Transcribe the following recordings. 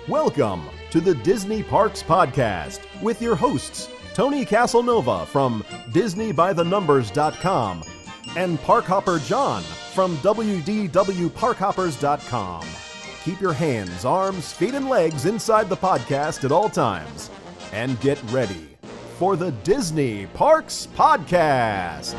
Welcome to the Disney Parks Podcast with your hosts, Tony Caselnova from DisneyByTheNumbers.com and Parkhopper John from WDWParkhoppers.com. Keep your hands, arms, feet, and legs inside the podcast at all times. And get ready for the Disney Parks Podcast.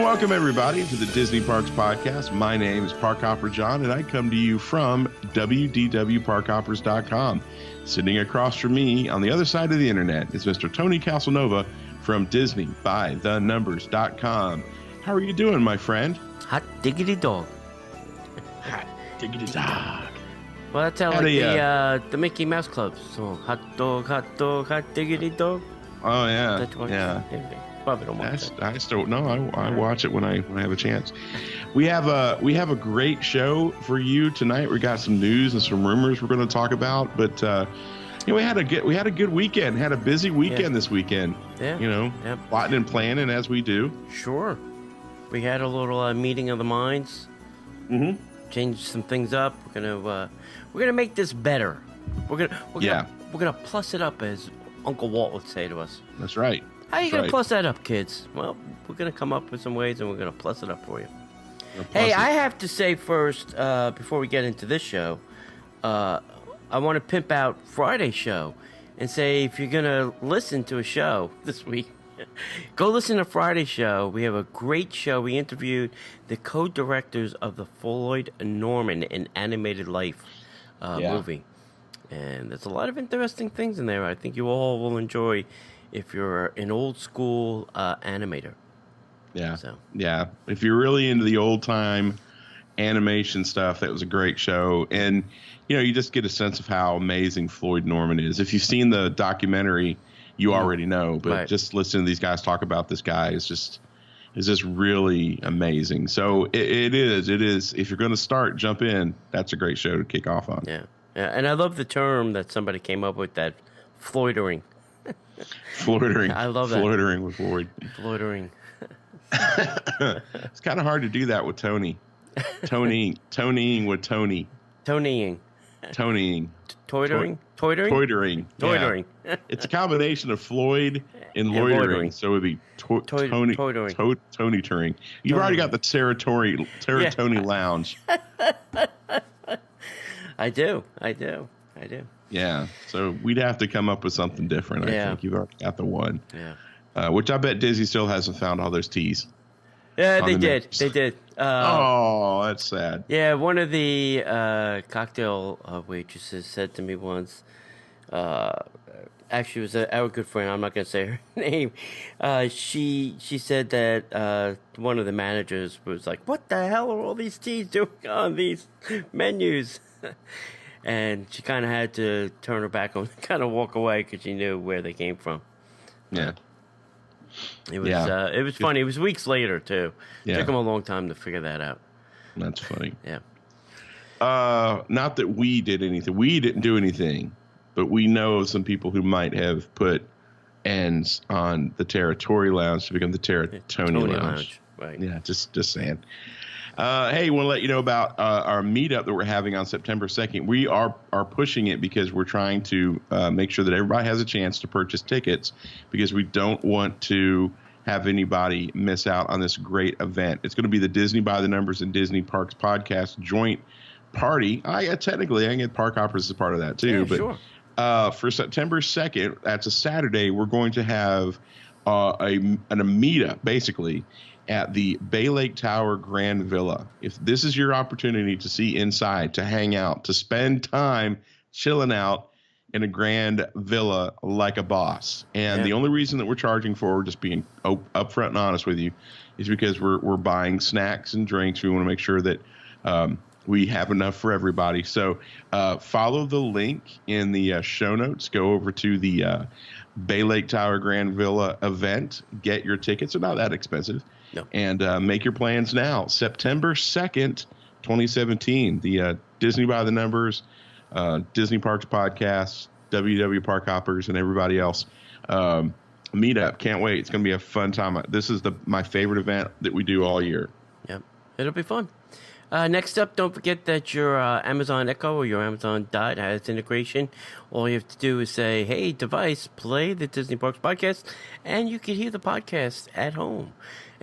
Welcome, everybody, to the Disney Parks Podcast. My name is Parkhopper John, and I come to you from WDWParkhoppers.com. Sitting across from me on the other side of the internet is Mr. Tony Caselnova from DisneyByTheNumbers.com. How are you doing, my friend? Hot diggity dog. Hot diggity dog. Well, that's how the Mickey Mouse Club song. Hot dog, hot diggity dog. Oh, yeah. That's one. Yeah. Probably don't watch it. I still I watch it when I have a chance. We have a great show for you tonight. We got some news and some rumors we're going to talk about, but we had a good weekend. Had a busy weekend this weekend. Yeah. Plotting and planning as we do. Sure. We had a little meeting of the minds. Mm-hmm. Changed some things up. We're gonna make this better. We're gonna plus it up, as Uncle Walt would say to us. That's right. How are you going to plus that up, kids? Well, we're going to come up with some ways, and we're going to plus it up for you. Hey, I have to say first, before we get into this show, I want to pimp out Friday's show and say if you're going to listen to a show this week, go listen to Friday's show. We have a great show. We interviewed the co-directors of the Floyd Norman in Animated Life movie. And there's a lot of interesting things in there I think you all will enjoy if you're an old school animator. Yeah. So. Yeah. If you're really into the old time animation stuff, that was a great show. And, you just get a sense of how amazing Floyd Norman is. If you've seen the documentary, you already know, but just listening to these guys talk about this guy is just really amazing. So it is. If you're going to start, jump in. That's a great show to kick off on. Yeah. And I love the term that somebody came up with, that Floydering. Floydering. I love that. Floydering with Floyd. Floydering. It's kind of hard to do that with Tony. Tonying with Tony. Tonying. Toitering. Toitering. Yeah. It's a combination of Floyd and loitering. So it would be Tony Turing. You've already got the Terratoni Lounge. I do. Yeah, so we'd have to come up with something different. I think you've already got the one. Yeah. Which I bet Disney still hasn't found all those teas. Yeah, they did. They did. Oh, that's sad. Yeah, one of the cocktail waitresses said to me once, actually it was our good friend, I'm not going to say her name, she said that one of the managers was like, what the hell are all these teas doing on these menus? And she kind of had to turn her back and kind of walk away because she knew where they came from. Yeah. It was funny. It was weeks later, too. Yeah. It took them a long time to figure that out. That's funny. Yeah. Not that we did anything. We didn't do anything, but we know of some people who might have put ends on the Territory Lounge to become the Terratoni Lounge. Right. Yeah, just saying. Hey, want to let you know about our meetup that we're having on September 2nd. We are pushing it because we're trying to make sure that everybody has a chance to purchase tickets, because we don't want to have anybody miss out on this great event. It's going to be the Disney by the Numbers and Disney Parks Podcast joint party. I can get Parkhoppers as a part of that too. Yeah, but sure. For September 2nd, that's a Saturday, we're going to have a meetup basically at the Bay Lake Tower Grand Villa. If this is your opportunity to see inside, to hang out, to spend time chilling out in a grand villa like a boss. And the only reason that we're charging for, just being upfront and honest with you, is because we're buying snacks and drinks. We want to make sure that we have enough for everybody. So follow the link in the show notes. Go over to the Bay Lake Tower Grand Villa event. Get your tickets. They're not that expensive. No. And make your plans now. September 2nd, 2017, the Disney by the Numbers, Disney Parks Podcast, WW Parkhoppers, and everybody else meetup. Can't wait. It's going to be a fun time. This is my favorite event that we do all year. Yep. It'll be fun. Next up, don't forget that your Amazon Echo or your Amazon Dot has integration. All you have to do is say, hey, device, play the Disney Parks Podcast, and you can hear the podcast at home.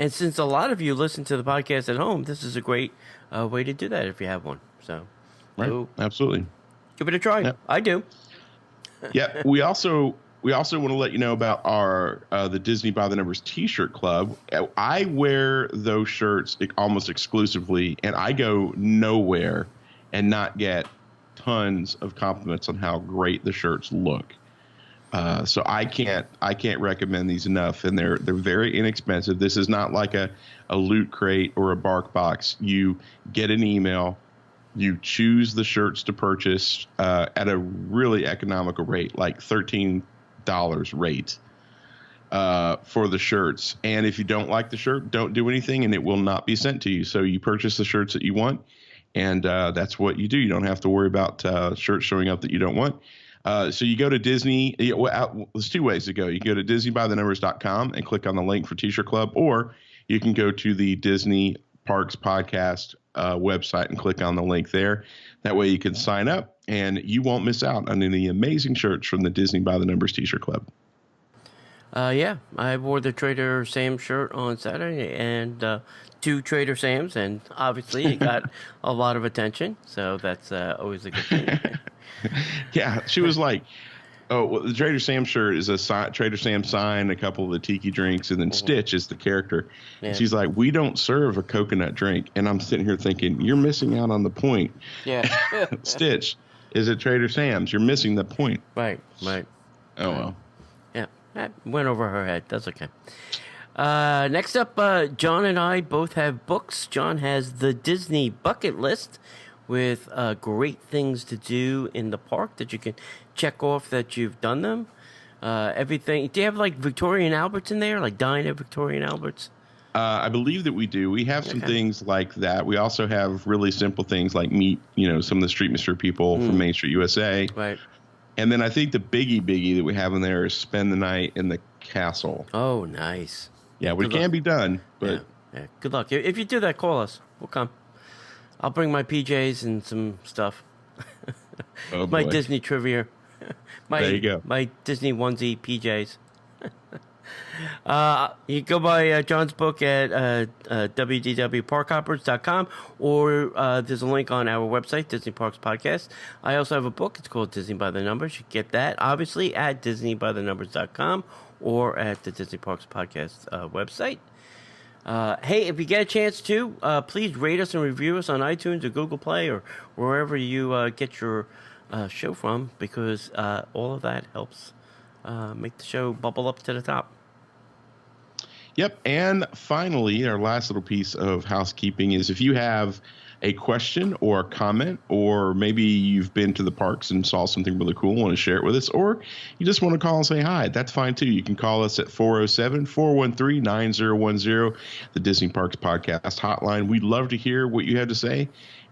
And since a lot of you listen to the podcast at home, this is a great way to do that if you have one. So, right. Absolutely. Give it a try. Yep. I do. Yeah. We also want to let you know about our the Disney by the Numbers T-shirt club. I wear those shirts almost exclusively, and I go nowhere and not get tons of compliments on how great the shirts look. So I can't recommend these enough, and they're very inexpensive. This is not like a Loot Crate or a Bark Box. You get an email. You choose the shirts to purchase at a really economical rate, like $13 rate for the shirts. And if you don't like the shirt, don't do anything, and it will not be sent to you. So you purchase the shirts that you want, and that's what you do. You don't have to worry about shirts showing up that you don't want. So you go to Disney. There's two ways to go. You can go to DisneyByTheNumbers.com and click on the link for T-shirt Club, or you can go to the Disney Parks Podcast website and click on the link there. That way you can sign up and you won't miss out on any amazing shirts from the Disney by the Numbers T-shirt club. Yeah, I wore the Trader Sam shirt on Saturday and 2 Trader Sam's, and obviously it got a lot of attention, so that's always a good thing. Yeah, she was like, oh, well, the Trader Sam shirt is a Trader Sam sign, a couple of the tiki drinks, and then Stitch is the character. Yeah. And she's like, we don't serve a coconut drink. And I'm sitting here thinking, you're missing out on the point. Yeah. Stitch is at Trader Sam's. You're missing the point. Right. Oh, well. Yeah, that went over her head. That's okay. Next up, John and I both have books. John has the Disney Bucket List with great things to do in the park that you can check off that you've done them. Everything. Do you have like Victoria and Albert's in there? Like dine at Victoria and Albert's? I believe that we do. We have some things like that. We also have really simple things like meet, some of the Street Mister people from Main Street USA. Right. And then I think the biggie that we have in there is spend the night in the castle. Oh, nice. Yeah, which can be done. But yeah. Good luck. If you do that, call us. We'll come. I'll bring my PJs and some stuff. Oh, my Disney trivia. There you go. My Disney onesie PJs. You go buy John's book at www.parkhoppers.com, or there's a link on our website, Disney Parks Podcast. I also have a book. It's called Disney by the Numbers. You get that, obviously, at DisneyByTheNumbers.com or at the Disney Parks Podcast website. Hey, if you get a chance to, please rate us and review us on iTunes or Google Play or wherever you get your show from, because all of that helps make the show bubble up to the top. Yep. And finally, our last little piece of housekeeping is if you have a question or a comment, or maybe you've been to the parks and saw something really cool and want to share it with us, or you just want to call and say hi, that's fine too. You can call us at 407-413-9010, the Disney Parks Podcast hotline. We'd love to hear what you have to say.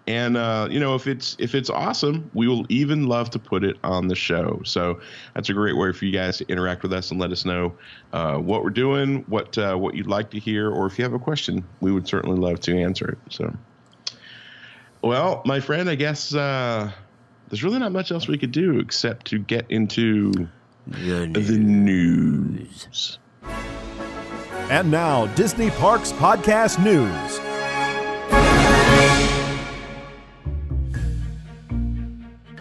And if it's awesome, we will even love to put it on the show. So that's a great way for you guys to interact with us and let us know what we're doing, what you'd like to hear, or if you have a question, we would certainly love to answer it. So, well, my friend, I guess there's really not much else we could do except to get into the news. And now, Disney Parks Podcast News.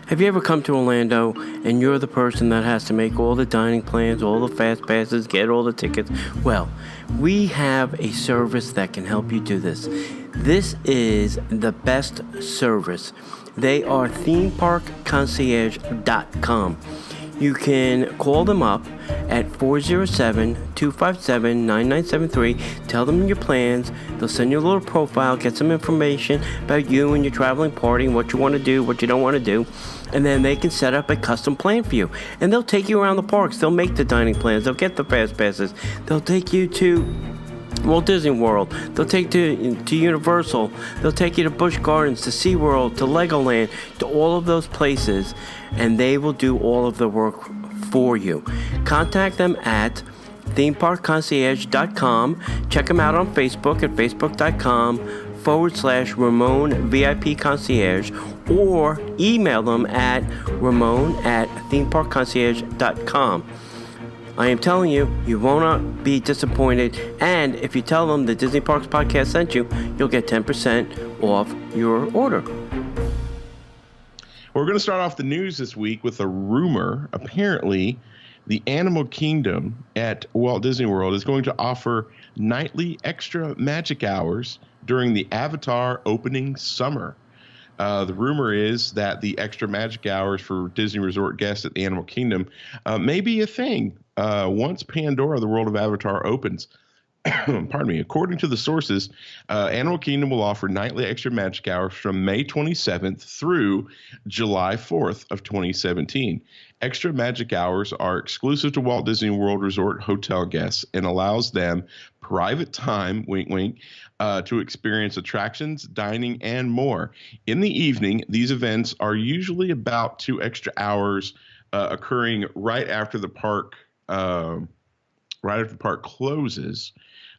Have you ever come to Orlando and you're the person that has to make all the dining plans, all the fast passes, get all the tickets? Well, we have a service that can help you do this. This is the best service. They are themeparkconcierge.com. You can call them up at 407-257-9973. Tell them your plans. They'll send you a little profile, get some information about you and your traveling party and what you want to do, what you don't want to do. And then they can set up a custom plan for you. And they'll take you around the parks. They'll make the dining plans. They'll get the fast passes. They'll take you to Walt Disney World. They'll take you to Universal. They'll take you to Busch Gardens, to SeaWorld, to Legoland, to all of those places. And they will do all of the work for you. Contact them at themeparkconcierge.com. Check them out on Facebook at facebook.com/Ramon VIP Concierge, or email them at ramon@themeparkconcierge.com. I am telling you, you will not be disappointed. And if you tell them the Disney Parks Podcast sent you, you'll get 10% off your order. We're going to start off the news this week with a rumor. Apparently, the Animal Kingdom at Walt Disney World is going to offer nightly extra magic hours during the Avatar opening summer. The rumor is that the extra magic hours for Disney Resort guests at the Animal Kingdom may be a thing once Pandora, the World of Avatar, opens. Pardon me. According to the sources, Animal Kingdom will offer nightly extra magic hours from May 27th through July 4th of 2017. Extra magic hours are exclusive to Walt Disney World Resort hotel guests and allows them private time, wink, wink, to experience attractions, dining, and more. In the evening, these events are usually about 2 extra hours occurring right after the park closes.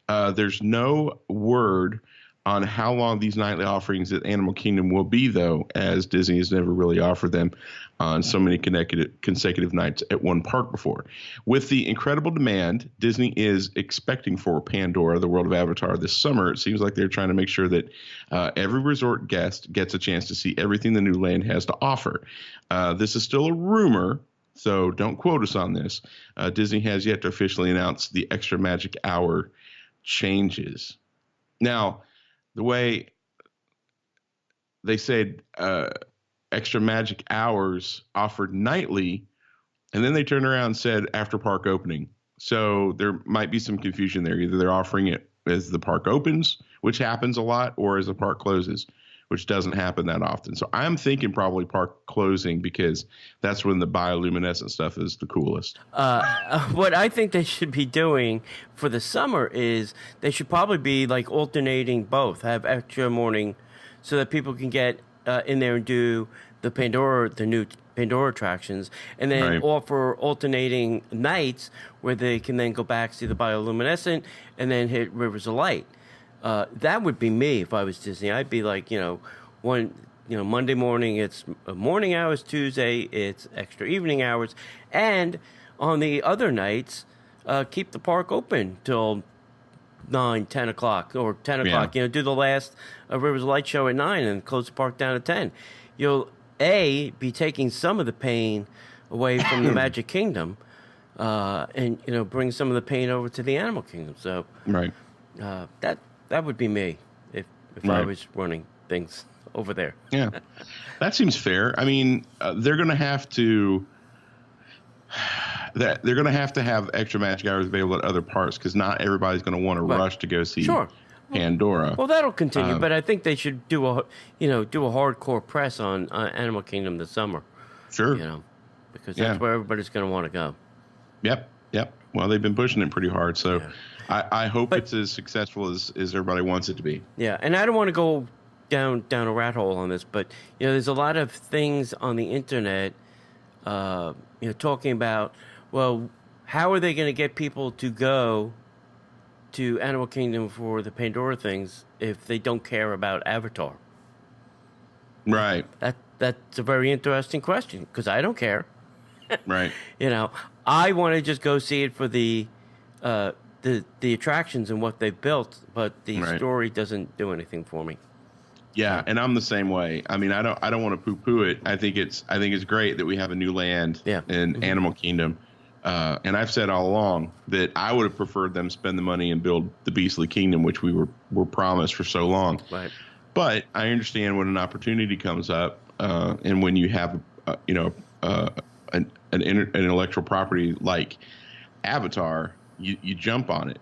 There's no word on how long these nightly offerings at Animal Kingdom will be, though, as Disney has never really offered them on so many consecutive nights at one park before. With the incredible demand Disney is expecting for Pandora, the World of Avatar, this summer, it seems like they're trying to make sure that every resort guest gets a chance to see everything the new land has to offer. This is still a rumor, so don't quote us on this. Disney has yet to officially announce the extra magic hour changes. Now, the way they said extra magic hours offered nightly, and then they turned around and said after park opening. So there might be some confusion there. Either they're offering it as the park opens, which happens a lot, or as the park closes, which doesn't happen that often. So I'm thinking probably park closing, because that's when the bioluminescent stuff is the coolest. What I think they should be doing for the summer is they should probably be like alternating both, have extra morning so that people can get in there and do the new Pandora attractions, and then offer alternating nights where they can then go back, see the bioluminescent, and then hit Rivers of Light. That would be me if I was Disney. I'd be like, Monday morning it's morning hours, Tuesday it's extra evening hours, and on the other nights, keep the park open till 9, 10 o'clock, or 10 o'clock. Do the last Rivers of Light show at 9 and close the park down at 10. You'll be taking some of the pain away from the Magic Kingdom, and bring some of the pain over to the Animal Kingdom. So that would be me if I was running things over there. Yeah, that seems fair. I mean, they're going to have to have extra magic hours available at other parks, because not everybody's going to want to rush to go see Pandora. Well, that'll continue, but I think they should do a hardcore press on Animal Kingdom this summer. Sure, because that's where everybody's going to want to go. Yep. Well, they've been pushing it pretty hard, so I hope it's as successful as everybody wants it to be. Yeah, and I don't want to go down a rat hole on this, but there's a lot of things on the internet, talking about, well, how are they going to get people to go to Animal Kingdom for the Pandora things if they don't care about Avatar? Right. That's a very interesting question, because I don't care. Right. I want to just go see it for the attractions and what they've built, but the story doesn't do anything for me. Yeah, and I'm the same way. I mean, I don't want to poo-poo it. I think it's great that we have a new land in Animal Kingdom. And I've said all along that I would have preferred them spend the money and build the Beastly Kingdom, which we were promised for so long. Right. But I understand when an opportunity comes up, and when you have, an intellectual property like Avatar, you jump on it.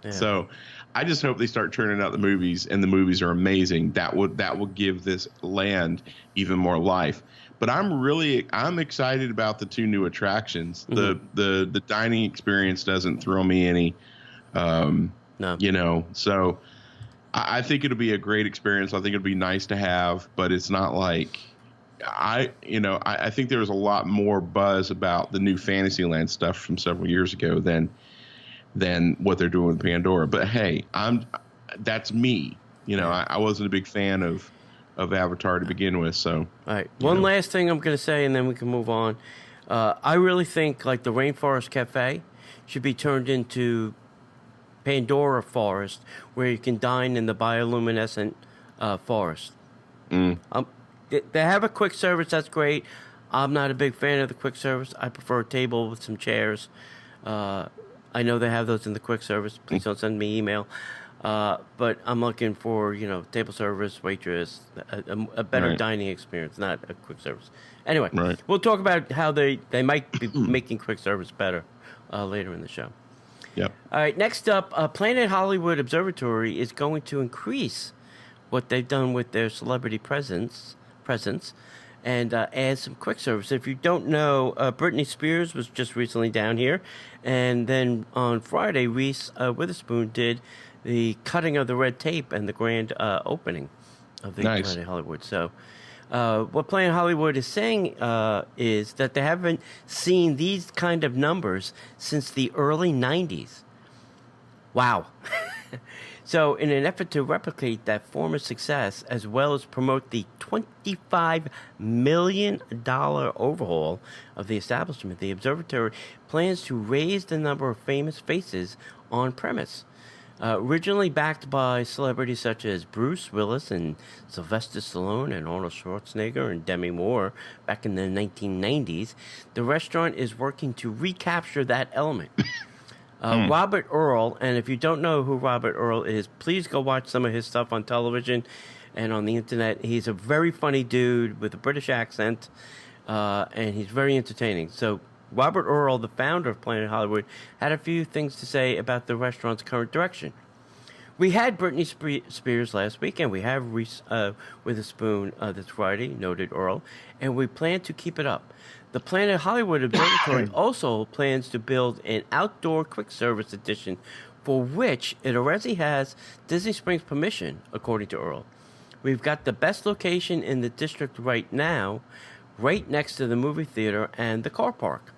Yeah. So I just hope they start churning out the movies, and the movies are amazing. That will give this land even more life. But I'm excited about the two new attractions. The dining experience doesn't throw me any, no. So I think it'll be a great experience. I think it'll be nice to have, but it's not like I think there was a lot more buzz about the new Fantasyland stuff from several years ago than what they're doing with Pandora. But hey, that's me. I wasn't a big fan of Avatar to begin with. So, all right. One last thing I'm going to say, and then we can move on. I really think like the Rainforest Cafe should be turned into Pandora Forest, where you can dine in the bioluminescent forest. They have a quick service. That's great. I'm not a big fan of the quick service. I prefer a table with some chairs. I know they have those in the quick service. Please don't send me email. But I'm looking for, table service, waitress, a better dining experience, not a quick service. Anyway, We'll talk about how they might be making quick service better later in the show. Yep. All right, next up, Planet Hollywood Observatory is going to increase what they've done with their celebrity presence and add some quick service. If you don't know, Britney Spears was just recently down here, and then on Friday, Reese Witherspoon did the cutting of the red tape and the grand opening of the Planet Hollywood. So what Planet Hollywood is saying is that they haven't seen these kind of numbers since the early 90s. Wow. So in an effort to replicate that former success, as well as promote the $25 million overhaul of the establishment, the observatory plans to raise the number of famous faces on premise. Originally backed by celebrities such as Bruce Willis and Sylvester Stallone and Arnold Schwarzenegger and Demi Moore back in the 1990s, the restaurant is working to recapture that element. Robert Earl, and if you don't know who Robert Earl is, please go watch some of his stuff on television and on the internet. He's a very funny dude with a British accent, and he's very entertaining. So Robert Earl, the founder of Planet Hollywood, had a few things to say about the restaurant's current direction. We had Britney Spears last week, and we have Reese Witherspoon this Friday, noted Earl, and we plan to keep it up. The Planet Hollywood Observatory also plans to build an outdoor quick service edition for which it already has Disney Springs permission, according to Earl. We've got the best location in the district right now, right next to the movie theater and the car park.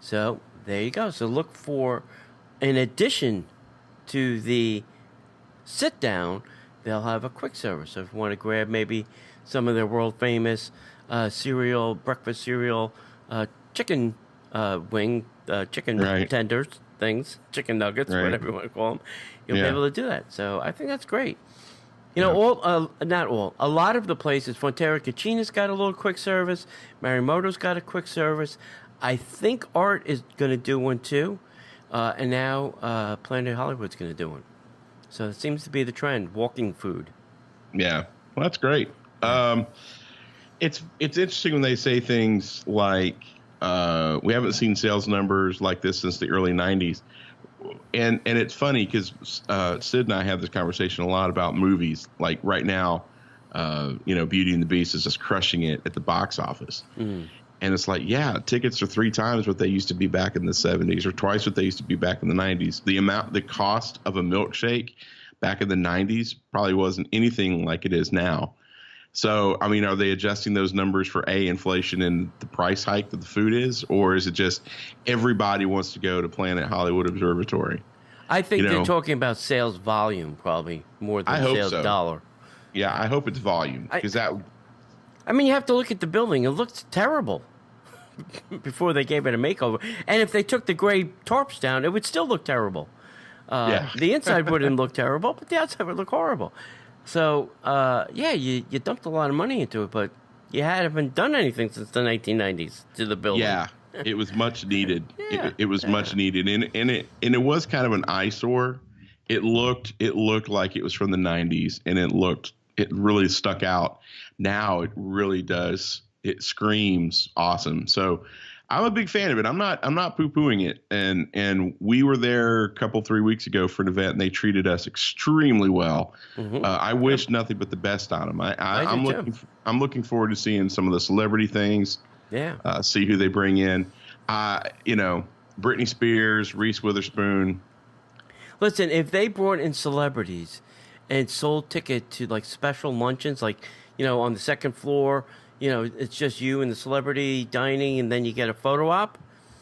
So there you go. So look for, in addition to the sit down, they'll have a quick service. So if you want to grab maybe some of their world famous breakfast cereal, chicken wing, chicken tenders, things, chicken nuggets, whatever you want to call them, you'll be able to do that. So I think that's great. Not all. A lot of the places, Fonterra Cucina's got a little quick service. Marimoto's got a quick service. I think Art is going to do one too. And now Planet Hollywood's going to do one. So it seems to be the trend, walking food. Yeah, well, that's great. It's interesting when they say things like, we haven't seen sales numbers like this since the early 90s. And it's funny because Sid and I have this conversation a lot about movies. Like right now, Beauty and the Beast is just crushing it at the box office. Mm. And it's like, yeah, tickets are 3 times what they used to be back in the 70s or twice what they used to be back in the 90s. The cost of a milkshake back in the 90s probably wasn't anything like it is now. So, I mean, are they adjusting those numbers for inflation and the price hike that the food is, or is it just everybody wants to go to Planet Hollywood Observatory? I think they're talking about sales volume probably more than sales dollar. Yeah, I hope it's volume because I mean, you have to look at the building. It looks terrible before they gave it a makeover. And if they took the gray tarps down, it would still look terrible. The inside wouldn't look terrible, but the outside would look horrible. So, you dumped a lot of money into it, but you haven't done anything since the 1990s to the building. Yeah, it was much needed. It was much needed, and it was kind of an eyesore. It looked like it was from the 90s, and it really stuck out. Now it really does. It screams awesome. So I'm a big fan of it. I'm not poo-pooing it. And we were there 3 weeks ago for an event, and they treated us extremely well. Mm-hmm. I wish nothing but the best on them. I'm looking forward to seeing some of the celebrity things. Yeah. See who they bring in. Britney Spears, Reese Witherspoon. Listen, if they brought in celebrities and sold ticket to like special luncheons, like, on the second floor, it's just you and the celebrity dining, and then you get a photo op.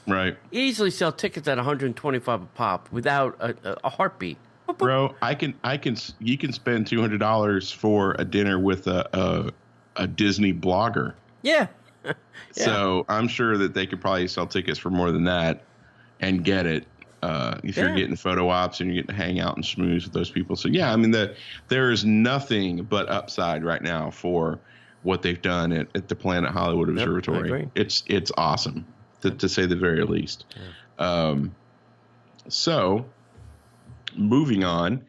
Right. You easily sell tickets at $125 a pop without a heartbeat. Bro, you can spend $200 for a dinner with a Disney blogger. Yeah. So I'm sure that they could probably sell tickets for more than that and get it. If you're getting photo ops and you're getting to hang out and schmooze with those people. So, yeah, I mean, there is nothing but upside right now for what they've done at the Planet Hollywood Observatory. It's awesome, to say the very least. Yeah. So, moving on.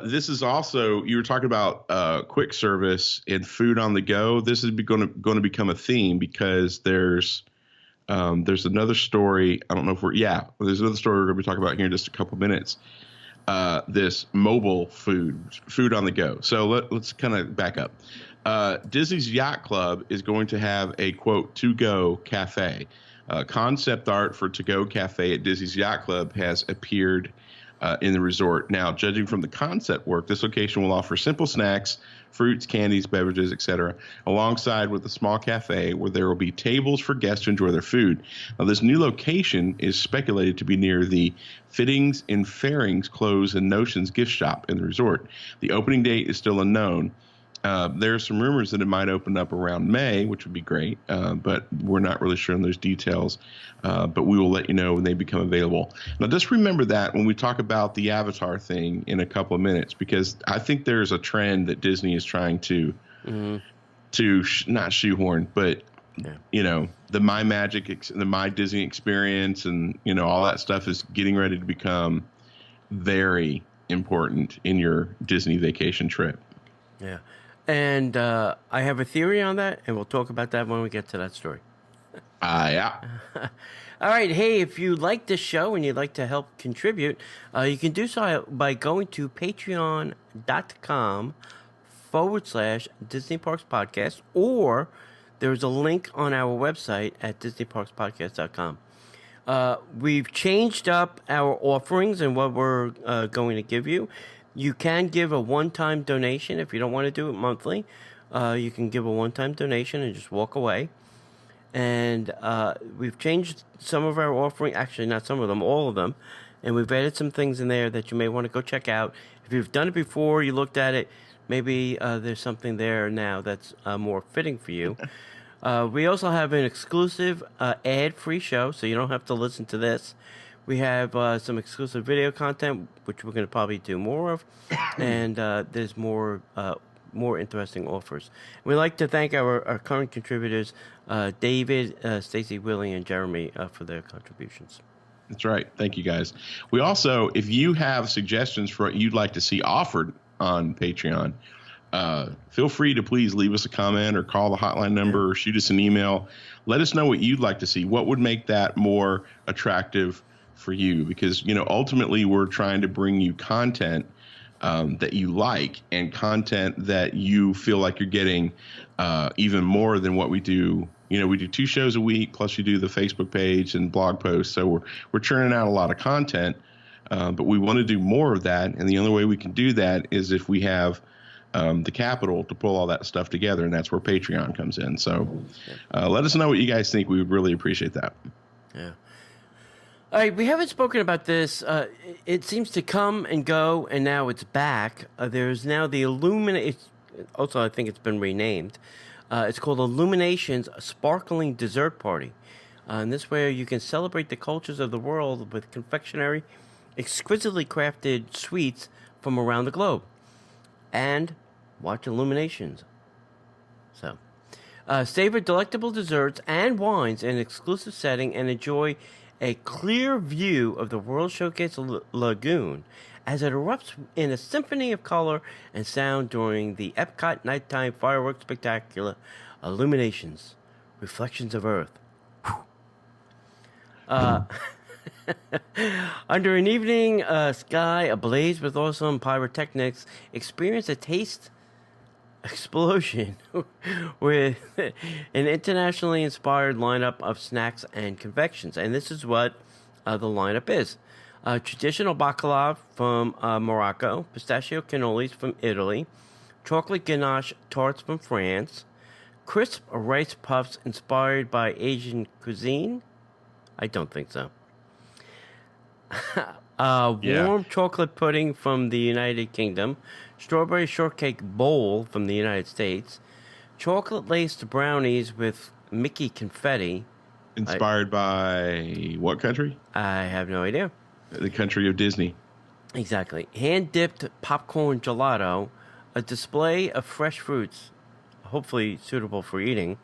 This is also, you were talking about quick service and food on the go. This is going to become a theme because there's another story. I don't know if there's another story we're going to be talking about here in just a couple minutes. This mobile food on the go. So let's kind of back up. Disney's Yacht Club is going to have a, quote, to-go cafe. Concept art for to-go cafe at Disney's Yacht Club has appeared in the resort. Now, judging from the concept work, this location will offer simple snacks, fruits, candies, beverages, etc., alongside with a small cafe where there will be tables for guests to enjoy their food. Now, this new location is speculated to be near the Fittings and Fairings Clothes and Notions gift shop in the resort. The opening date is still unknown. There are some rumors that it might open up around May, which would be great, but we're not really sure on those details. But we will let you know when they become available. Now, just remember that when we talk about the Avatar thing in a couple of minutes, because I think there's a trend that Disney is trying to not shoehorn, but the My Magic, the My Disney experience, and all that stuff is getting ready to become very important in your Disney vacation trip. Yeah. And I have a theory on that, and we'll talk about that when we get to that story. Yeah. All right. Hey, if you like this show and you'd like to help contribute, you can do so by going to patreon.com/Disney Parks Podcast, or there's a link on our website at DisneyParksPodcast.com. We've changed up our offerings and what we're going to give you. You can give a one-time donation if you don't want to do it monthly. You can give a one-time donation and just walk away. And we've changed some of our offering, actually not some of them, all of them. And we've added some things in there that you may want to go check out. If you've done it before, you looked at it, maybe there's something there now that's more fitting for you. We also have an exclusive ad-free show, so you don't have to listen to this. We have some exclusive video content, which we're going to probably do more of, and there's more interesting offers. We'd like to thank our current contributors, David, Stacy, Willie, and Jeremy, for their contributions. That's right. Thank you, guys. We also, if you have suggestions for what you'd like to see offered on Patreon, feel free to please leave us a comment or call the hotline number or shoot us an email. Let us know what you'd like to see. What would make that more attractive for you? Because, ultimately we're trying to bring you content that you like and content that you feel like you're getting even more than what we do. We do 2 shows a week, plus you do the Facebook page and blog posts. So we're churning out a lot of content. But we want to do more of that, and the only way we can do that is if we have the capital to pull all that stuff together, and that's where Patreon comes in. So let us know what you guys think. We would really appreciate that. Yeah. All right, we haven't spoken about this. It seems to come and go, and now it's back. There's now the also, I think it's been renamed. It's called IllumiNations Sparkling Dessert Party. And this way you can celebrate the cultures of the world with confectionery, exquisitely crafted sweets from around the globe. And watch Illuminations. So, savor delectable desserts and wines in an exclusive setting and enjoy a clear view of the World Showcase Lagoon as it erupts in a symphony of color and sound during the Epcot Nighttime Fireworks Spectacular Illuminations, Reflections of Earth. Under an evening sky ablaze with awesome pyrotechnics, experience a taste explosion with an internationally inspired lineup of snacks and confections. And this is what the lineup is. Traditional baklava from Morocco, pistachio cannolis from Italy, chocolate ganache tarts from France, crisp rice puffs inspired by Asian cuisine. I don't think so. Warm chocolate pudding from the United Kingdom, strawberry shortcake bowl from the United States, chocolate-laced brownies with Mickey confetti. Inspired by what country? I have no idea. The country of Disney. Exactly. Hand-dipped popcorn gelato, a display of fresh fruits, hopefully suitable for eating.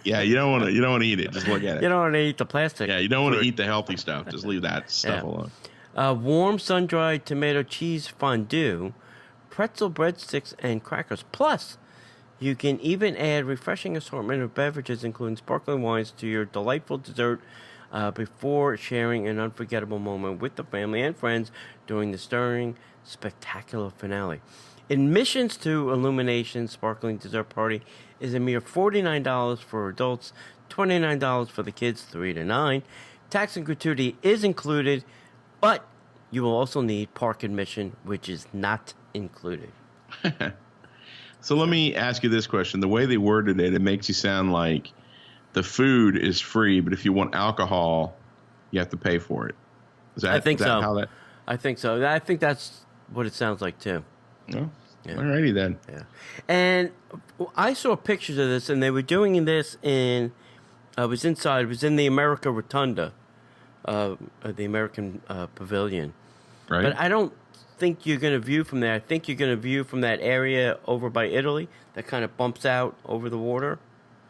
Yeah, you don't want to eat it. Just look at it. You don't want to eat the plastic. Yeah, you don't want to eat the healthy stuff. Just leave that stuff alone. Warm sun-dried tomato cheese fondue, pretzel breadsticks, and crackers. Plus, you can even add refreshing assortment of beverages, including sparkling wines, to your delightful dessert before sharing an unforgettable moment with the family and friends during the stirring, spectacular finale. Admissions to IllumiNations Sparkling Dessert Party is a mere $49 for adults, $29 for the kids 3 to 9. Tax and gratuity is included, but you will also need park admission, which is not included. So let me ask you this question. The way they worded it, it makes you sound like the food is free, but if you want alcohol, you have to pay for it. I think so. How that... I think so. I think that's what it sounds like, too. Oh, yeah. Alrighty then. Yeah. And I saw pictures of this, and they were doing this in, it was in the America Rotunda, the American Pavilion. Right. But I don't think you're going to view from there. I think you're going to view from that area over by Italy that kind of bumps out over the water.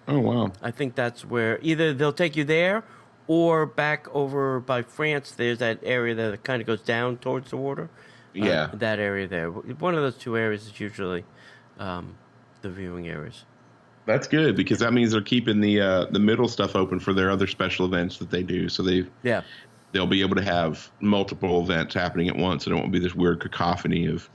Oh, wow. I think that's where either they'll take you there or back over by France. There's that area that kind of goes down towards the water. Yeah. That area there. One of those two areas is usually the viewing areas. That's good because that means they're keeping the middle stuff open for their other special events that they do. So they'll be able to have multiple events happening at once, and it won't be this weird cacophony of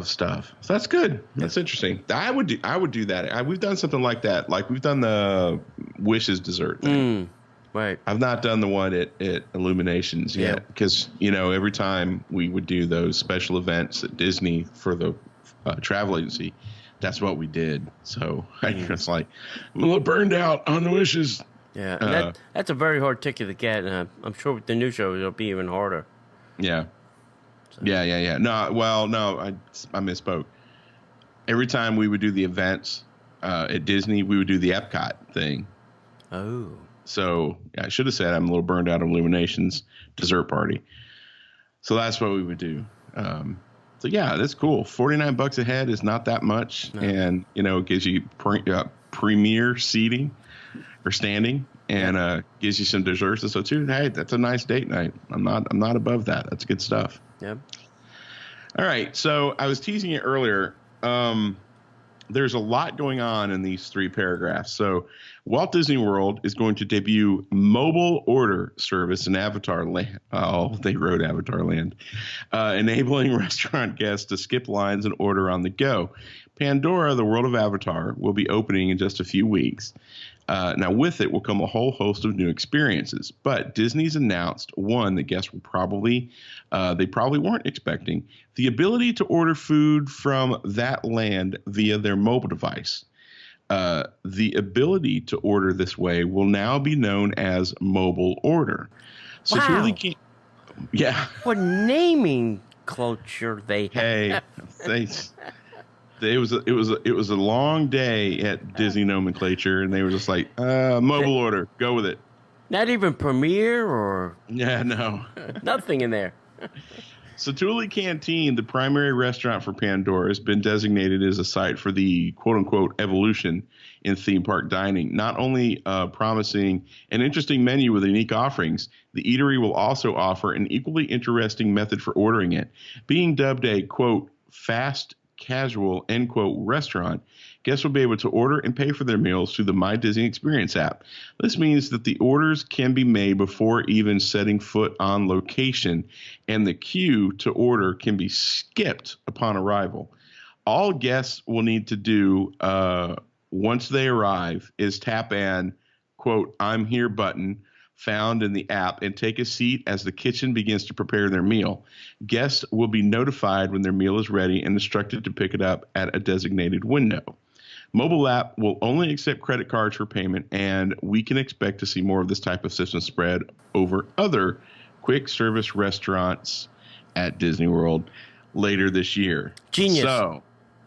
stuff. So that's good. That's interesting. I would do that. We've done something like that. Like we've done the Wishes dessert thing. Right. I've not done the one at Illuminations yet because, every time we would do those special events at Disney for the travel agency, that's what we did. So I was like, I'm a little burned out on the Wishes. Yeah, and that's a very hard ticket to get, and I'm sure with the new show it'll be even harder. Yeah. So. Yeah. No, I misspoke. Every time we would do the events at Disney, we would do the Epcot thing. Oh. So I should have said I'm a little burned out on Illuminations Dessert Party. So that's what we would do. So yeah, that's cool. $49 a head is not that much, and it gives you premier seating or standing, and gives you some desserts and so too. Hey, that's a nice date night. I'm not above that. That's good stuff. Yep. All right. So I was teasing you earlier. There's a lot going on in these 3 paragraphs. So Walt Disney World is going to debut mobile order service in Avatar Land. Oh, they wrote Avatar Land, enabling restaurant guests to skip lines and order on the go. Pandora, the world of Avatar, will be opening in just a few weeks. Now, with it will come a whole host of new experiences. But Disney's announced one that guests will probably weren't expecting: the ability to order food from that land via their mobile device. The ability to order this way will now be known as mobile order. So wow. truly can't. Yeah. What naming culture they have. Hey, it was a long day at Disney nomenclature, and they were just like, mobile order, go with it. Not even Premiere or no, nothing in there. So Thule Canteen, the primary restaurant for Pandora, has been designated as a site for the quote-unquote evolution in theme park dining. Not only promising an interesting menu with unique offerings, the eatery will also offer an equally interesting method for ordering it. Being dubbed a, quote, fast casual, end quote, restaurant, guests will be able to order and pay for their meals through the My Disney Experience app. This means that the orders can be made before even setting foot on location, and the queue to order can be skipped upon arrival. All guests will need to do once they arrive is tap an, quote, I'm here button found in the app and take a seat as the kitchen begins to prepare their meal. Guests will be notified when their meal is ready and instructed to pick it up at a designated window. Mobile app will only accept credit cards for payment, and we can expect to see more of this type of system spread over other quick service restaurants at Disney World later this year. Genius.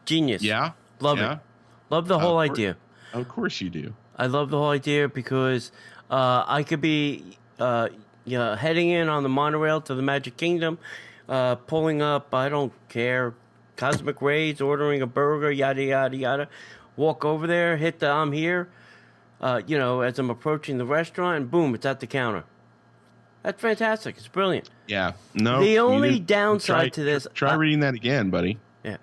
Genius. Yeah? Love it. Love the whole idea. Of course you do. I love the whole idea because I could be heading in on the monorail to the Magic Kingdom, pulling up, I don't care, Cosmic Rays, ordering a burger, yada, yada, yada. Walk over there, hit the I'm here, as I'm approaching the restaurant, and boom, it's at the counter. That's fantastic. It's brilliant. Yeah. No. The only downside to this... Try reading that again, buddy. Yeah.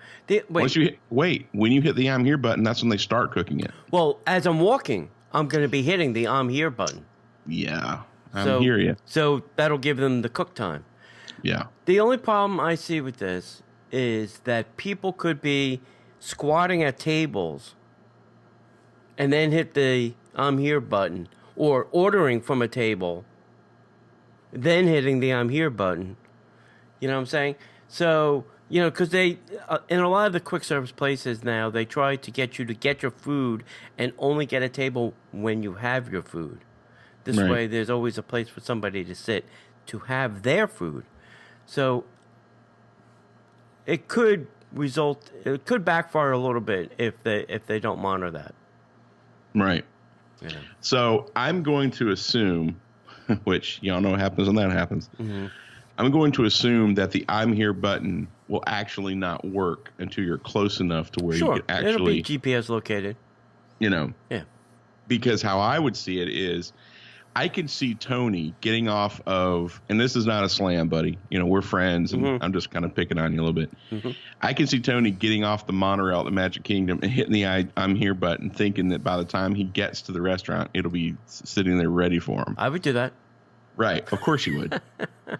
When you hit the I'm here button, that's when they start cooking it. Well, as I'm walking, I'm going to be hitting the I'm here button. Yeah. I hear you. So that'll give them the cook time. Yeah. The only problem I see with this is that people could be squatting at tables and then hit the I'm here button, or ordering from a table, then hitting the I'm here button. You know what I'm saying? So, because they, in a lot of the quick service places now, they try to get you to get your food and only get a table when you have your food. This way, there's always a place for somebody to sit to have their food. So it could backfire a little bit if they don't monitor that. Right. Yeah. So I'm going to assume, which y'all know what happens when that happens. Mm-hmm. I'm going to assume that the I'm here button will actually not work until you're close enough to where you can actually... It'll be GPS located. Yeah. Because how I would see it is, I could see Tony getting off of, and this is not a slam, buddy. We're friends, and I'm just kind of picking on you a little bit. Mm-hmm. I can see Tony getting off the monorail at the Magic Kingdom and hitting the I'm here button, thinking that by the time he gets to the restaurant, it'll be sitting there ready for him. I would do that. Right. Of course you would. All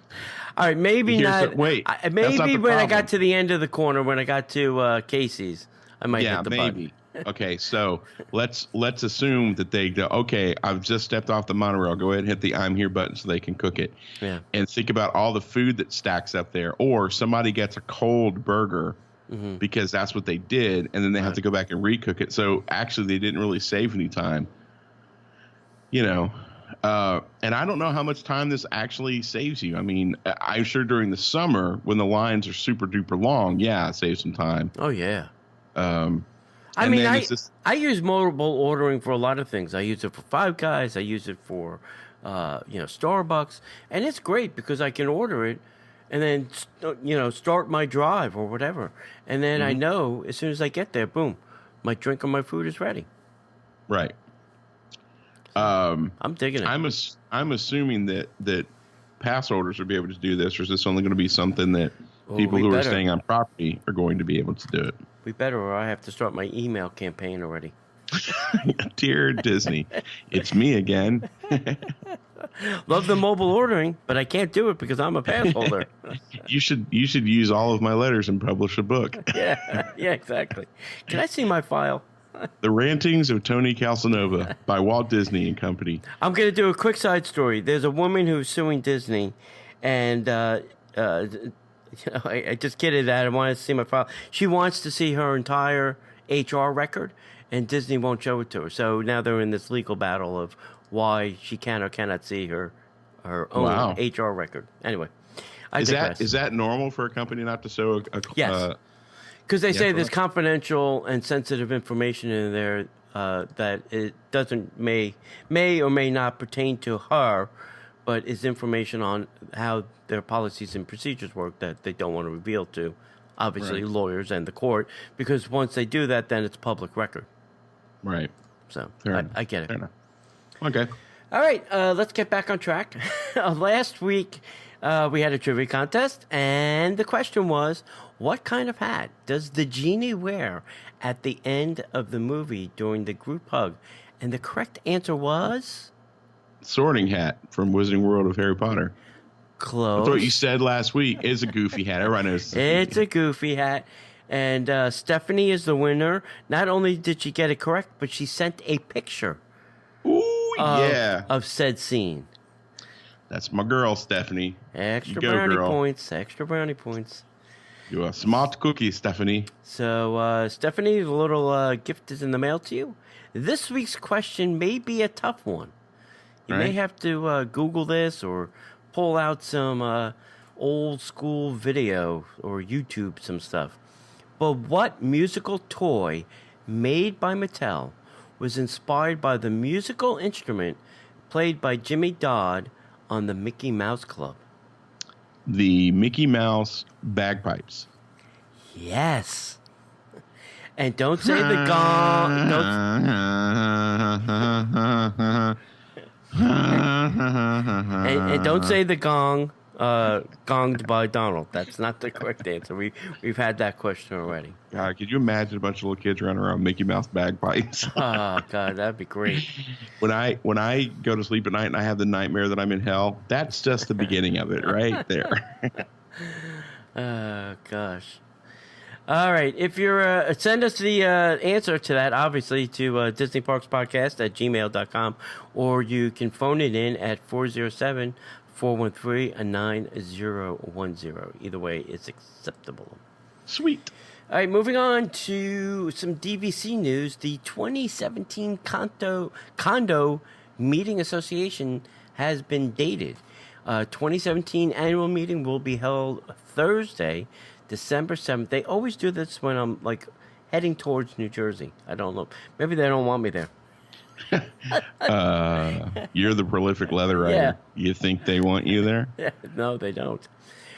right. Maybe not. Maybe when I got to the end of the corner, when I got to Casey's, I might hit the button. Okay, so let's assume that they go, okay, I've just stepped off the monorail. Go ahead and hit the I'm here button so they can cook it. Yeah. And think about all the food that stacks up there. Or somebody gets a cold burger because that's what they did, and then they have to go back and recook it. So actually they didn't really save any time. And I don't know how much time this actually saves you. I mean, I'm sure during the summer when the lines are super duper long, it saves some time. Oh, yeah. I use mobile ordering for a lot of things. I use it for Five Guys. I use it for, Starbucks. And it's great because I can order it and then, start my drive or whatever. And then I know as soon as I get there, boom, my drink or my food is ready. Right. I'm digging it. I'm assuming that pass holders will be able to do this, or is this only going to be something that people who are staying on property are going to be able to do it? We better, or I have to start my email campaign already. Dear Disney, it's me again. Love the mobile ordering, but I can't do it because I'm a pass holder. You should use all of my letters and publish a book. Yeah, exactly. Can I see my file? The Rantings of Tony Caselnova by Walt Disney and Company. I'm going to do a quick side story. There's a woman who's suing Disney, and I just kidded that I wanted to see my file. She wants to see her entire HR record, and Disney won't show it to her. So now they're in this legal battle of why she can or cannot see her own HR record. Anyway, is that normal for a company not to show a yes. Because they say there's confidential and sensitive information in there that it may or may not pertain to her, but is information on how their policies and procedures work that they don't want to reveal to, obviously, lawyers and the court, because once they do that, then it's public record. Right. So I get it. Fair enough. Okay. All right, let's get back on track. Last week, we had a trivia contest, and the question was, what kind of hat does the genie wear at the end of the movie during the group hug? And the correct answer was... Sorting hat from Wizarding World of Harry Potter. Close. That's what you said last week. It's a goofy hat. Everybody knows. It's a goofy hat. And Stephanie is the winner. Not only did she get it correct, but she sent a picture of said scene. That's my girl, Stephanie. Extra brownie points. You're a smart cookie, Stephanie. So, Stephanie, the little gift is in the mail to you. This week's question may be a tough one. You may have to Google this or pull out some old school video or YouTube some stuff. But what musical toy made by Mattel was inspired by the musical instrument played by Jimmy Dodd on the Mickey Mouse Club? The Mickey Mouse bagpipes. Yes. And don't say the gong. And don't say the gong. Gonged by Donald. That's not the correct answer. We've had that question already. God, could you imagine a bunch of little kids running around Mickey Mouse bagpipes? Oh God, that'd be great. When I go to sleep at night and I have the nightmare that I'm in hell, that's just the beginning of it, right there. Oh gosh. All right. If you're send us the answer to that, obviously, to DisneyParksPodcast@gmail.com, or you can phone it in at 407-413-9010. Either way, it's acceptable. Sweet. All right, moving on to some DVC news. The 2017 Condo Meeting Association has been dated. 2017 annual meeting will be held Thursday, December 7th. They always do this when I'm heading towards New Jersey. I don't know. Maybe they don't want me there. You're the prolific leather writer. Yeah. You think they want you there? No, they don't.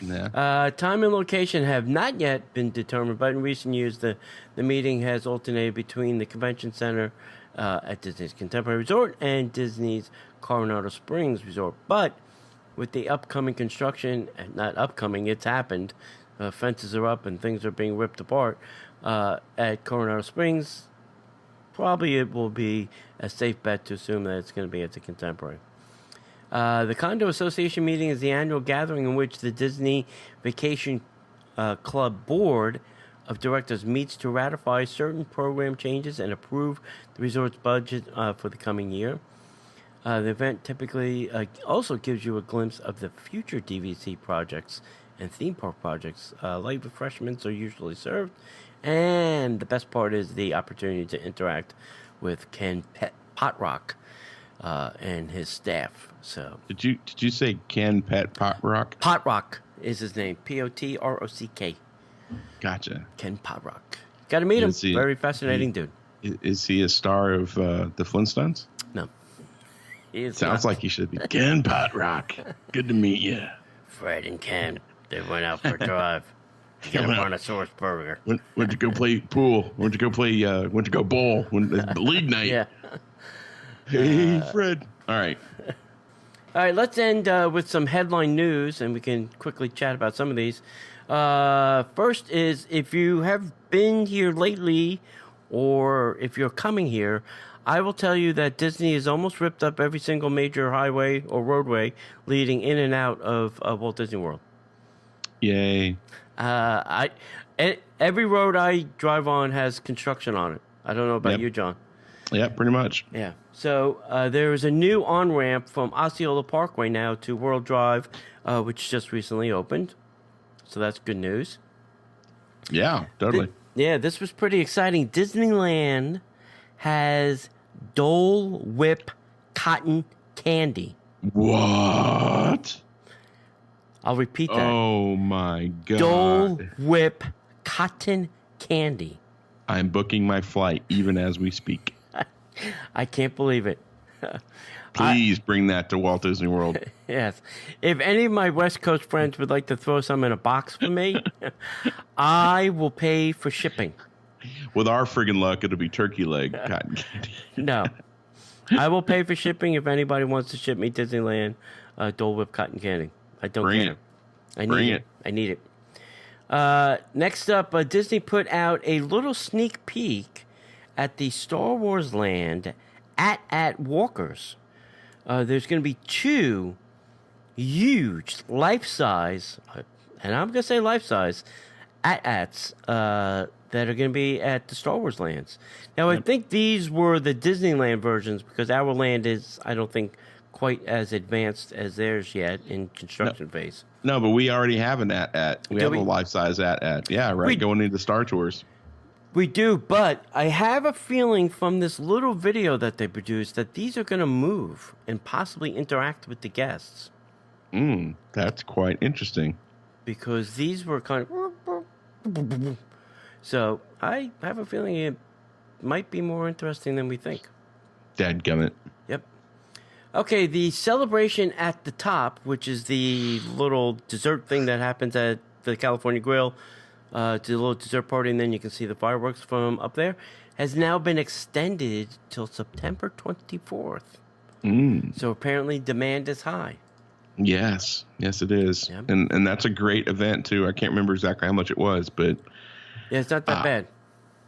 Yeah. Time and location have not yet been determined, but in recent years, the meeting has alternated between the Convention Center at Disney's Contemporary Resort and Disney's Coronado Springs Resort. But with the upcoming construction, not upcoming, it's happened. Fences are up and things are being ripped apart at Coronado Springs. Probably it will be a safe bet to assume that it's going to be at the Contemporary. The Condo Association meeting is the annual gathering in which the Disney Vacation Club Board of Directors meets to ratify certain program changes and approve the resort's budget for the coming year. The event typically also gives you a glimpse of the future DVC projects and theme park projects. Light refreshments are usually served, and the best part is the opportunity to interact with Ken Potrock and his staff. So did you say Ken Potrock? Potrock is his name. Potrock. Gotcha. Ken Potrock. Got to meet him. Very fascinating dude. Is he a star of the Flintstones? No. Sounds like he should be. Ken Potrock. Good to meet you. Fred and Ken. They went out for a drive. Get a Brontosaurus burger. Went to go play pool. Went to go bowl. League night. Yeah. Hey, Fred. All right. All right, let's end with some headline news, and we can quickly chat about some of these. First is, if you have been here lately, or if you're coming here, I will tell you that Disney has almost ripped up every single major highway or roadway leading in and out of Walt Disney World. Yay. Every road I drive on has construction on it. I don't know about you, John. Yeah, pretty much. Yeah. So there is a new on-ramp from Osceola Parkway now to World Drive, which just recently opened. So that's good news. Yeah, totally. This was pretty exciting. Disneyland has Dole Whip cotton candy. What? I'll repeat that. Oh, my God. Dole Whip cotton candy. I'm booking my flight even as we speak. I can't believe it. Please bring that to Walt Disney World. Yes. If any of my West Coast friends would like to throw some in a box for me, I will pay for shipping. With our friggin' luck, it'll be turkey leg cotton candy. No. I will pay for shipping if anybody wants to ship me Disneyland Dole Whip cotton candy. I don't care. Bring it. I need it. Next up, Disney put out a little sneak peek at the Star Wars land at Walkers. There's going to be 2 huge life-size, and I'm going to say life-size, AT-ATs that are going to be at the Star Wars lands. Now, I think these were the Disneyland versions because our land is, I don't think, quite as advanced as theirs yet in construction phase. No, but we already have an AT-AT. We have a life-size AT-AT. Yeah, right, going into Star Tours. We do, but I have a feeling from this little video that they produced that these are going to move and possibly interact with the guests. That's quite interesting. Because these were kind of... So I have a feeling it might be more interesting than we think. Dadgummit. Yep. Okay, the celebration at the top, which is the little dessert thing that happens at the California Grill, to the little dessert party, and then you can see the fireworks from up there, has now been extended till September 24th. So apparently demand is high. Yes, it is. Yep. And that's a great event, too. I can't remember exactly how much it was, but... Yeah, it's not that bad.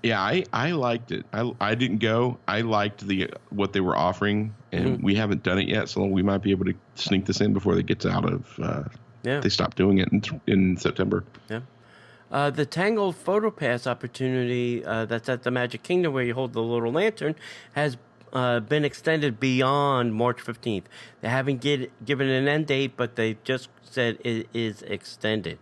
Yeah, I liked it. I didn't go. I liked what they were offering, and we haven't done it yet, so we might be able to sneak this in before it gets out of... They stopped doing it in September. Yeah. The Tangled Photo Pass opportunity that's at the Magic Kingdom where you hold the little lantern has been extended beyond March 15th. They haven't given an end date, but they just said it is extended.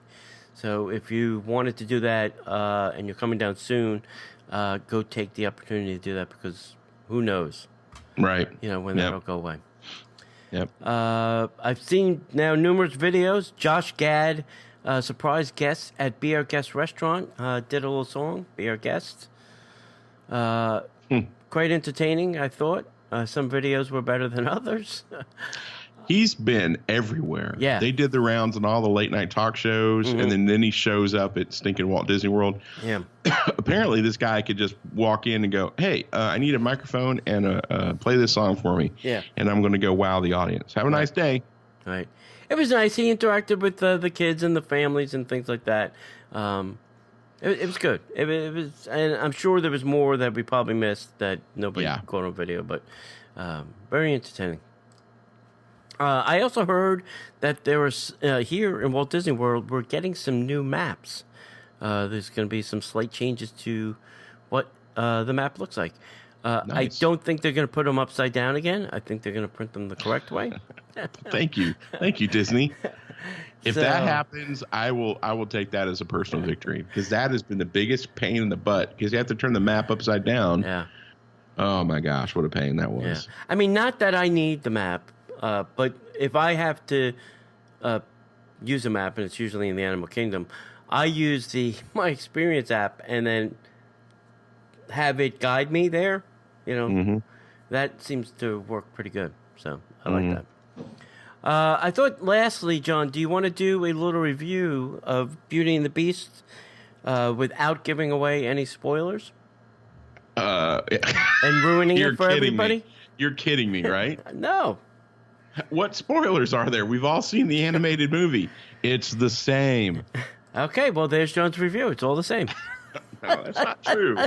So if you wanted to do that and you're coming down soon, go take the opportunity to do that because who knows? Right. When that'll go away. Yep. I've seen now numerous videos. Josh Gad, surprise guest at Be Our Guest restaurant, did a little song, Be Our Guest. Quite entertaining, I thought. Some videos were better than others. He's been everywhere. Yeah. They did the rounds on all the late night talk shows, and then he shows up at stinking Walt Disney World. Yeah. Apparently, this guy could just walk in and go, hey, I need a microphone and play this song for me. Yeah. And I'm going to go wow the audience. Have a nice day. Right. It was nice. He interacted with the kids and the families and things like that. It was good. It was, and I'm sure there was more that we probably missed that nobody caught on video, but very entertaining. I also heard that there was here in Walt Disney World, we're getting some new maps. There's going to be some slight changes to what the map looks like. Nice. I don't think they're going to put them upside down again. I think they're going to print them the correct way. Thank you, Disney. If that happens, I will take that as a personal victory because that has been the biggest pain in the butt because you have to turn the map upside down. Yeah. Oh my gosh, what a pain that was. Yeah. I mean, not that I need the map, but if I have to use a map, and it's usually in the Animal Kingdom, I use the My Experience app and then have it guide me there. That seems to work pretty good. So I like that. I thought, lastly, John, do you want to do a little review of Beauty and the Beast without giving away any spoilers? And ruining it for everybody? You're kidding me, right? No. What spoilers are there? We've all seen the animated movie. It's the same. Okay, well, there's John's review. It's all the same. No, that's not true.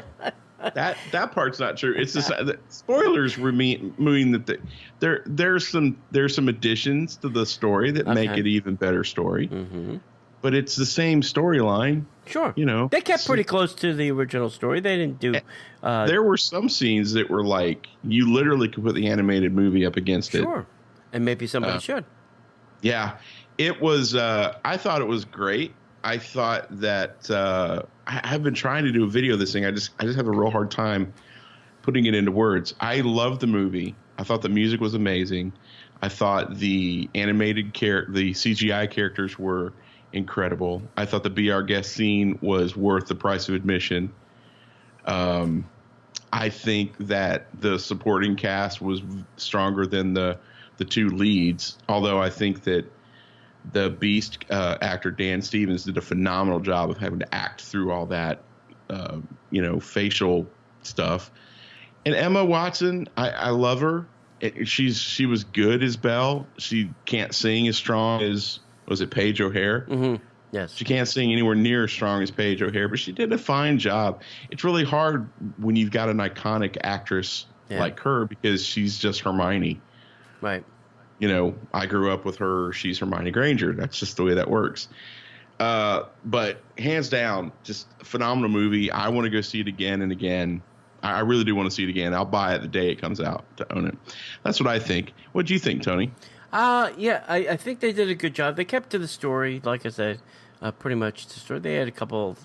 That part's not true. It's the spoilers mean that there's some additions to the story that make it even better story. but it's the same storyline. Sure. You know, they kept pretty close to the original story. They didn't do. There were some scenes that were like you literally could put the animated movie up against it. Sure, and maybe somebody should. Yeah, it was. I thought it was great. I thought that I've been trying to do a video of this thing. I just have a real hard time putting it into words. I loved the movie. I thought the music was amazing. I thought the animated the CGI characters were incredible. I thought the Be Our Guest scene was worth the price of admission. I think that the supporting cast was stronger than the two leads, although I think that the Beast actor Dan Stevens did a phenomenal job of having to act through all that, facial stuff. And Emma Watson, I love her. She was good as Belle. She can't sing as strong as, was it Paige O'Hare? Mm-hmm. Yes. She can't sing anywhere near as strong as Paige O'Hare, but she did a fine job. It's really hard when you've got an iconic actress like her because she's just Hermione. Right. You know, I grew up with her. She's Hermione Granger. That's just the way that works. But hands down, just a phenomenal movie. I want to go see it again and again. I really do want to see it again. I'll buy it the day it comes out to own it. That's what I think. What do you think, Tony? Yeah, I think they did a good job. They kept to the story, like I said, pretty much the story. They had a couple,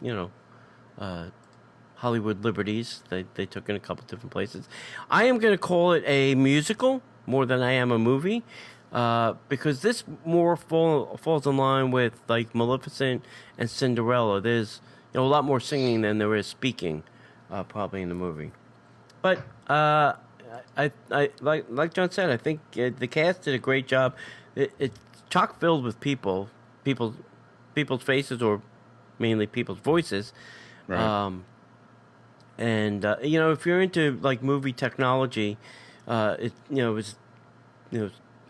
Hollywood liberties they took in a couple different places. I am going to call it a musical more than I am a movie, because this more falls in line with like Maleficent and Cinderella. There's a lot more singing than there is speaking, probably in the movie. But I like John said, I think the cast did a great job. It's chock filled with people's faces, or mainly people's voices. Right. If you're into like movie technology, it was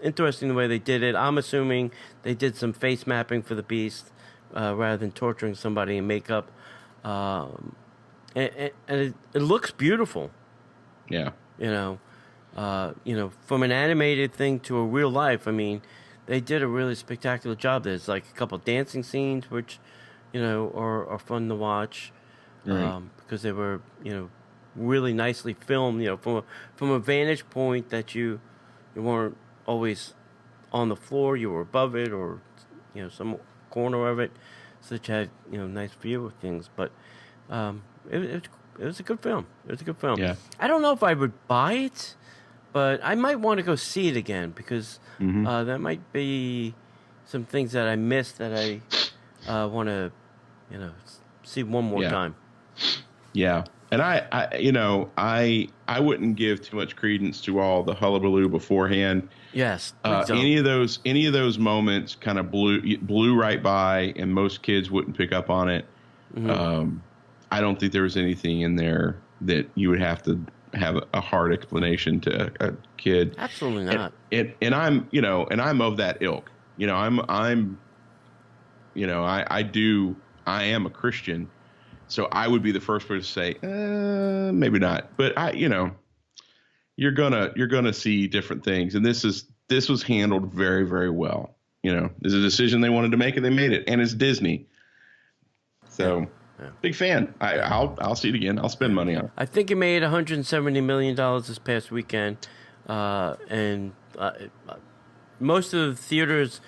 interesting the way they did it. I'm assuming they did some face mapping for the Beast rather than torturing somebody in makeup, and it looks beautiful. Yeah. From an animated thing to a real life, I mean, they did a really spectacular job. There's like a couple dancing scenes, which, are fun to watch, right. Because they were, really nicely filmed, from a vantage point that you weren't always on the floor, you were above it or, some corner of it, so that you had, nice view of things. But it was a good film. It was a good film. Yeah. I don't know if I would buy it, but I might want to go see it again because that might be some things that I missed that I want to, see one more time. Yeah. And I wouldn't give too much credence to all the hullabaloo beforehand. Yes. Any of those moments kind of blew right by, and most kids wouldn't pick up on it. Mm-hmm. I don't think there was anything in there that you would have to have a hard explanation to a kid. Absolutely not. And I'm of that ilk. I am a Christian, so I would be the first person to say, maybe not. But you're gonna see different things, and this was handled very, very well. There's a decision they wanted to make, and they made it, and it's Disney. So. Yeah. Big fan. I'll see it again. I'll spend money on it. I think it made $170 million this past weekend, and most of the theaters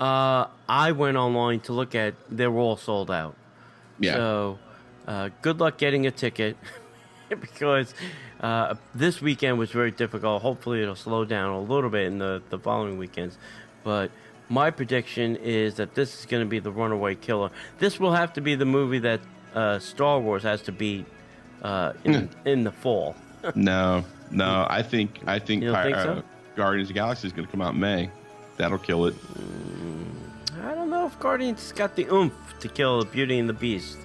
I went online to look at, they were all sold out. Yeah. So good luck getting a ticket because this weekend was very difficult. Hopefully it'll slow down a little bit in the following weekends, but my prediction is that this is going to be the runaway killer. This will have to be the movie that Star Wars has to beat in the fall. No. I think you don't think so? Guardians of the Galaxy is going to come out in May. That'll kill it. I don't know if Guardians got the oomph to kill Beauty and the Beast.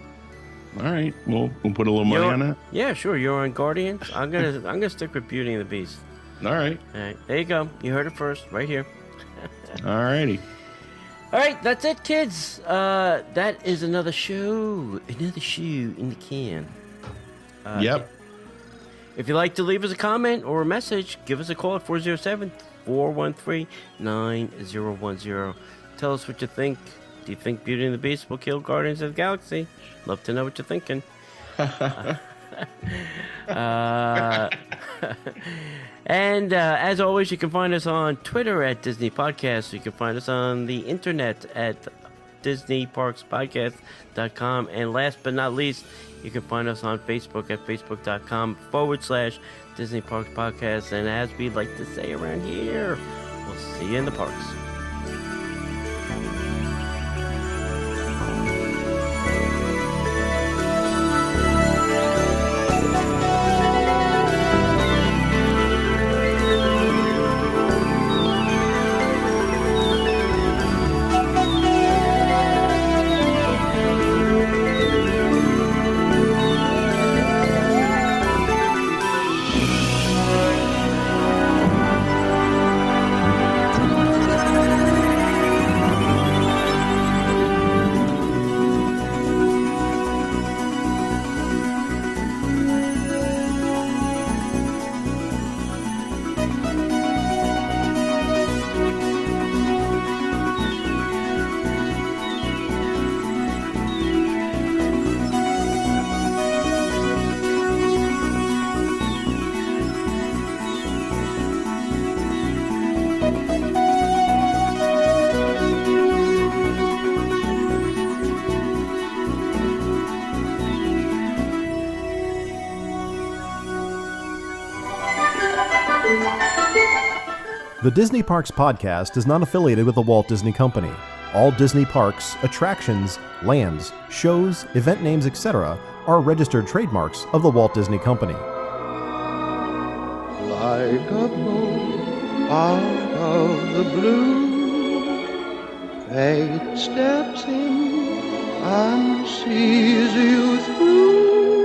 All right, we'll put a little money on that. Yeah, sure. You're on Guardians. I'm gonna stick with Beauty and the Beast. All right. There you go. You heard it first, right here. All righty. All right, that's it, kids. That is another show in the can. Yep. If you'd like to leave us a comment or a message, give us a call at 407-413-9010. Tell us what you think Do you think Beauty and the Beast will kill Guardians of the Galaxy? Love to know what you're thinking. And as always, you can find us on Twitter at Disney Podcast. You can find us on the internet at DisneyParksPodcast.com. And last but not least, you can find us on Facebook at Facebook.com/Disney Parks Podcast. And as we like to say around here, we'll see you in the parks. The Disney Parks Podcast is not affiliated with the Walt Disney Company. All Disney parks, attractions, lands, shows, event names, etc. are registered trademarks of the Walt Disney Company. Like a bolt out of the blue, fate steps in and sees you through.